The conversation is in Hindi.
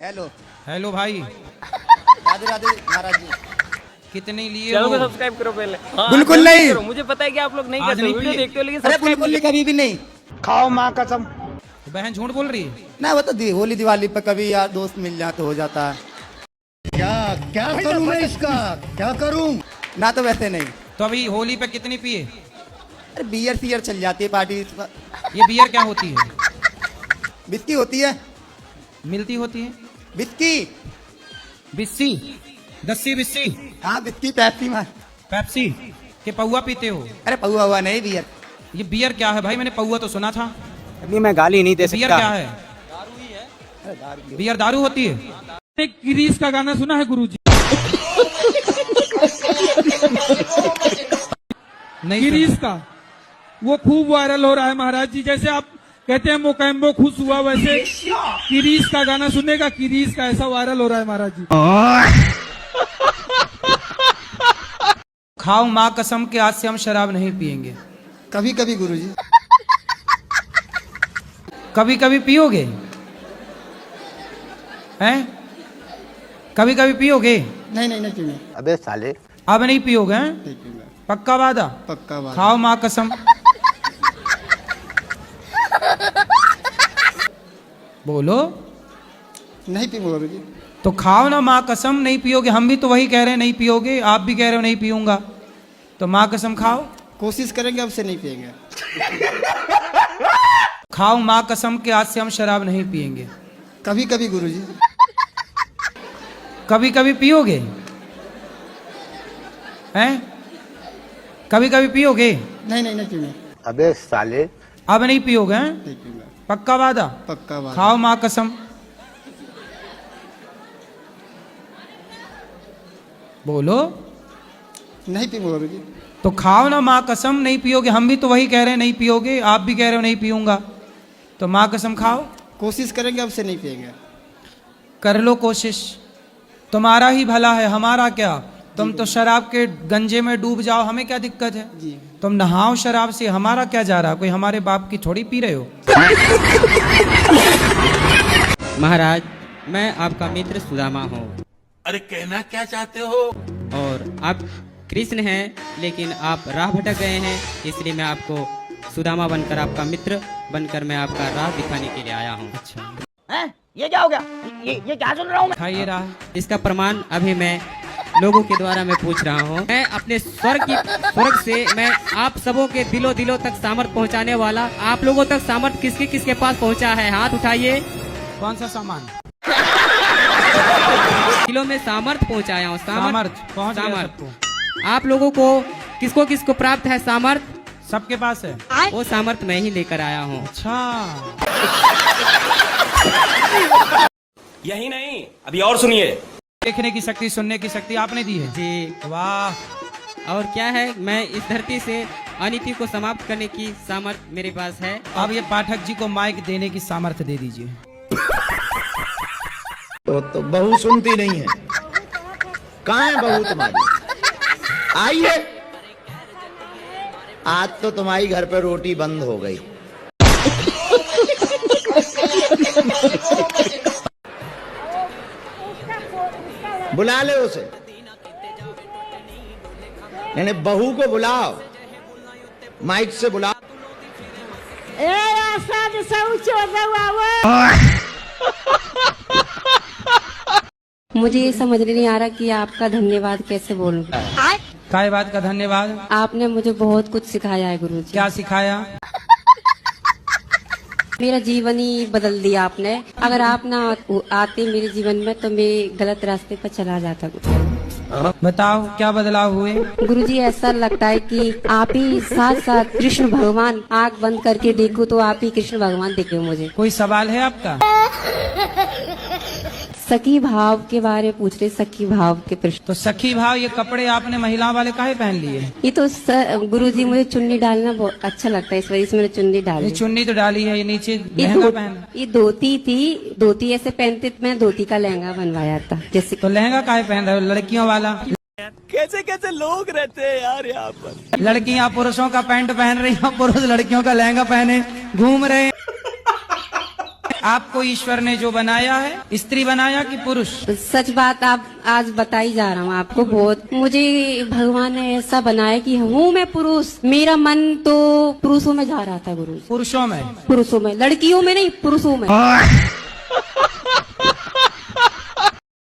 हेलो हेलो भाई, राधे राधे महाराज जी। कितने लिए चैनल हो? को सब्सक्राइब करो पहले। हाँ, बिल्कुल जल्दी नहीं। करो। मुझे पता है कि आप लोग नहीं आज करते हो, नहीं वीडियो पिए। देखते हो, लेकिन अरे सब्सक्राइब बिल्कुल कभी भी नहीं। खाओ माँ कसम। बहन झूठ बोल रही है। ना वो तो होली दिवाली पर कभी यार दोस्त मिल जाए तो हो जाता है। क्या क्या करूं मैं इसका, क्या करूं? ना तो वैसे नहीं। तो अभी होली पे कितनी पिए? अरे बियर सीयर चल जाती है पार्टी। ये बियर क्या होती है? बिस्की होती है। मिलती होती है? बिस्की। बिस्सी, दस्सी बिस्सी, हाँ बिस्की पेप्सी मार। पेप्सी के पौवा पीते हो? अरे पौवा हुआ नहीं बियर। ये बियर क्या है भाई? मैंने पौवा तो सुना था। अभी मैं गाली नहीं दे बियर सकता। क्या है? बियर दारू होती है? एक गिरीश का गाना सुना है गुरुजी? नहीं गिरीश सुना। का वो खूब वायरल हो रहा है महाराज जी। जैसे आप कहते हैं मोकैम्बो खुश हुआ, वैसे गिरीश का गाना सुनेगा। गिरीश का ऐसा वायरल हो रहा है महाराज जी। खाओ माँ कसम के आज से हम शराब नहीं पिएंगे। कभी कभी गुरुजी। कभी कभी पियोगे? हैं? कभी कभी पियोगे? नहीं नहीं नहीं पीऊंगा। अबे साले। अब नहीं पियोगे? हैं? नहीं पीऊंगा। पक्का वादा? पक्का बात। खाओ माँ कसम। बोलो। नहीं पीऊंगा गुरुजी। तो खाओ ना माँ कसम, नहीं पियोगे। हम भी तो वही कह रहे हैं नहीं पियोगे, आप भी कह रहे हो नहीं पीऊंगा। तो माँ कसम खाओ। कोशिश करेंगे अब से नहीं पिएंगे। खाओ माँ कसम के आज से हम शराब नहीं पिएंगे। कभी कभी गुरुजी। कभी कभी पियोगे? हैं? कभी कभी पियोगे? नहीं नहीं नहीं पीऊंगा। अबे साले। अब नहीं पियोगे? हैं? नहीं पीऊंगा। पक्का वादा? पक्का बात। खाओ माँ कसम। बोलो। नहीं पीऊंगा गुरुजी। तो खाओ ना माँ कसम, नहीं पियोगे। हम भी तो वही कह रहे हैं नहीं पियोगे, आप भी कह रहे हो नहीं पीऊंगा। तो माँ कसम खाओ। कोशिश करेंगे अब से नहीं पिएंगे। कर लो कोशिश, तुम्हारा ही भला है, हमारा क्या। तुम तो शराब के गंजे में डूब जाओ, हमें क्या दिक्कत है? जी। तुम नहाओ शराब से, हमारा क्या जा रहा? कोई हमारे बाप की थोड़ी पी रहे हो। महाराज, मैं आपका मित्र सुदामा हूँ। अरे कहना क्या चाहते हो? और आप कृष्ण हैं, लेकिन आप राह भटक गए हैं, इसलिए मैं आपको सुदामा बनकर, आपका मित्र बनकर मैं आपका राह दिखाने के लिए आया हूँ। अच्छा, ये क्या हो गया? ये क्या सुन रहा हूँ मैं? खाइए रहा। इसका प्रमाण अभी मैं लोगों के द्वारा मैं पूछ रहा हूँ। मैं अपने स्वर्ग से मैं आप सबों के दिलों तक सामर्थ पहुँचाने वाला। आप लोगों तक सामर्थ किसके पास पहुँचा है? हाथ उठाइए। कौन सा सामान? दिलों में सामर्थ पहुँचाया हूँ। सामर्थ पहुंच गया सबको। आप लोगों को किसको प्राप्त है सामर्थ? सबके पास है। वो सामर्थ मैं ही लेकर आया हूँ। अच्छा, यही नहीं, अभी और सुनिए। देखने की शक्ति, सुनने की शक्ति आपने दी है। जी। वाह। और क्या है, मैं इस धरती से अनीति को समाप्त करने की सामर्थ्य मेरे पास है। अब ये पाठक जी को माइक देने की सामर्थ्य दे दीजिए। तो बहू सुनती नहीं है। कहाँ है बहू तुम्हारी? आइए। आज तो तुम्हारी घर पे रोटी बंद हो गई। बुला ले उसे। यानी बहू को बुलाओ, माइक से बुलाओ। मुझे ये समझ नहीं आ रहा कि आपका धन्यवाद कैसे बोलूं। काय बात का धन्यवाद? आपने मुझे बहुत कुछ सिखाया है गुरुजी। क्या सिखाया? मेरा जीवन ही बदल दिया आपने। अगर आप ना आते मेरे जीवन में तो मैं गलत रास्ते पर चला जाता। बताओ क्या बदलाव हुए? गुरुजी, ऐसा लगता है कि आप ही साथ साथ कृष्ण भगवान। आँख बंद करके देखो तो आप ही कृष्ण भगवान दिखे मुझे। कोई सवाल है आपका? सखी भाव के बारे में पूछ रहे। सखी भाव के प्रश्न। तो सखी भाव, ये कपड़े आपने महिला वाले काहे पहन लिए? ये तो गुरुजी मुझे चुन्नी डालना बहुत अच्छा लगता है, इस वजह से मैंने चुन्नी ये डाली। चुन्नी तो डाली है, ये नीचे लहंगा पहन। ये धोती थी, धोती ऐसे पहनते, मैं धोती का लहंगा बनवाया था जैसे। तो लहंगा काहे पहन रहे हो? लड़कियों वाला। कैसे कैसे लोग रहते हैं यार यहाँ पर। लड़कियां पुरुषों का पैंट पहन रही हैं, पुरुष लड़कियों का लहंगा पहने घूम रहे हैं। आपको ईश्वर ने जो बनाया है स्त्री बनाया कि पुरुष? सच बात आप आज बताई जा रहा हूँ आपको। बहुत मुझे भगवान ने ऐसा बनाया कि हूँ मैं पुरुष, मेरा मन तो पुरुषों में जा रहा था गुरु। पुरुषों में? पुरुषों में, लड़कियों में नहीं, पुरुषों में।